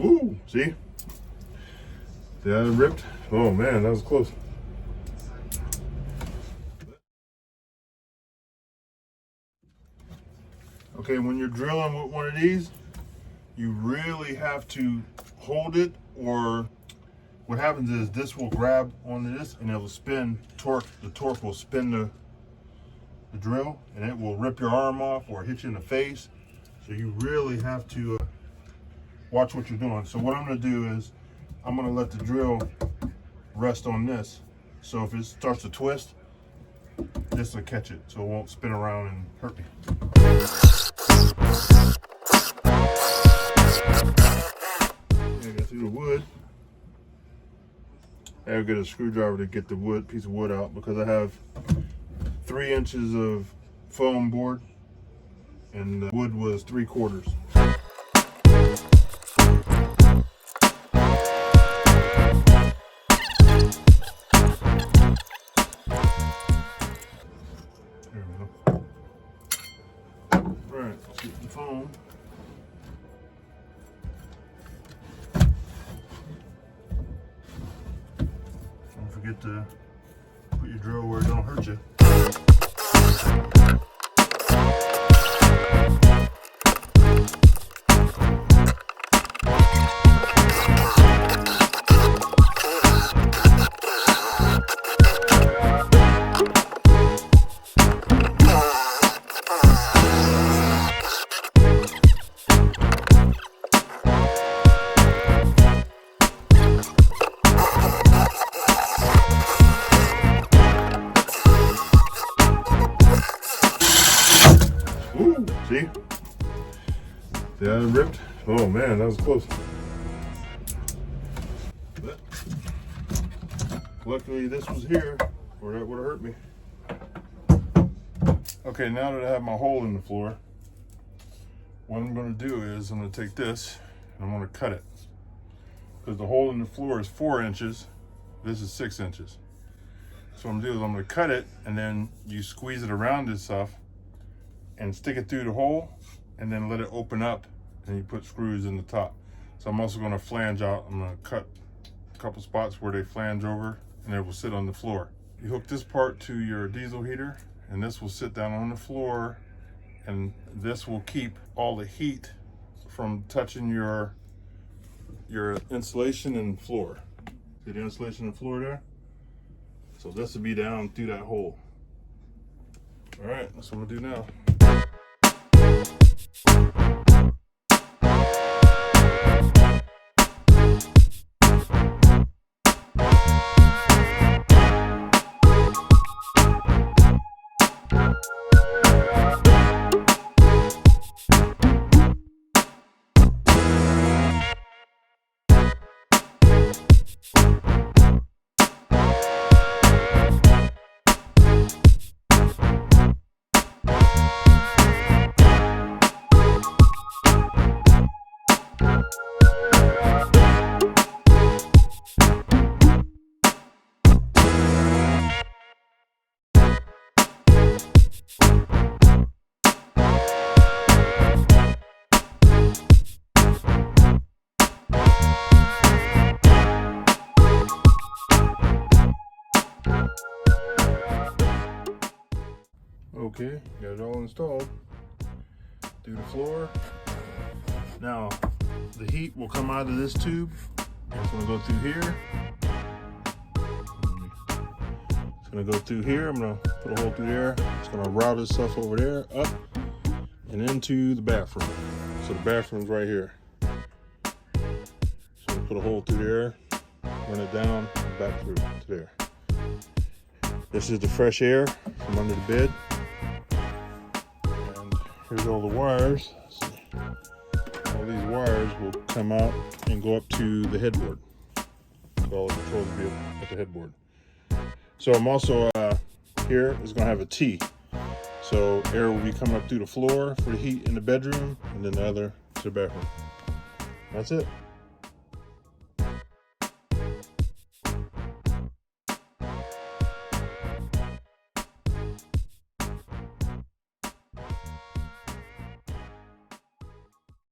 Ooh, see? That ripped. Oh man, that was close. Okay, when you're drilling with one of these, you really have to hold it, or what happens is this will grab onto this and it will spin torque. The torque will spin the drill and it will rip your arm off or hit you in the face. So you really have to watch what you're doing. So what I'm going to do is I'm going to let the drill rest on this. So if it starts to twist, this will catch it so it won't spin around and hurt me. I got through the wood. I gotta get a screwdriver to get the piece of wood out, because I have 3 inches of foam board and the wood was 3/4. There we go. Alright, let's get the foam. Don't forget to put your drill where it don't hurt you. Ooh, see? That ripped. Oh man, that was close. But luckily this was here, or that would have hurt me. Okay, now that I have my hole in the floor, what I'm going to do is I'm going to take this and I'm going to cut it. Because the hole in the floor is 4 inches, this is 6 inches. So what I'm going to do is I'm going to cut it, and then you squeeze it around this stuff and stick it through the hole, and then let it open up, and you put screws in the top. So I'm also going to flange out. I'm going to cut a couple spots where they flange over, and it will sit on the floor. You hook this part to your diesel heater, and this will sit down on the floor, and this will keep all the heat from touching your insulation and floor. See the insulation and floor there? So this will be down through that hole. All right, that's what I'm gonna do now. Okay, got it all installed through the floor. Now, the heat will come out of this tube. It's gonna go through here. It's gonna go through here. I'm gonna put a hole through there. It's gonna route itself over there, up, and into the bathroom. So the bathroom's right here. So put a hole through there, run it down, and back through to there. This is the fresh air from under the bed. Here's all the wires. All these wires will come out and go up to the headboard. So all the controls will be at the headboard. So I'm also here is going to have a T. So air will be coming up through the floor for the heat in the bedroom, and then the other to the bathroom. That's it.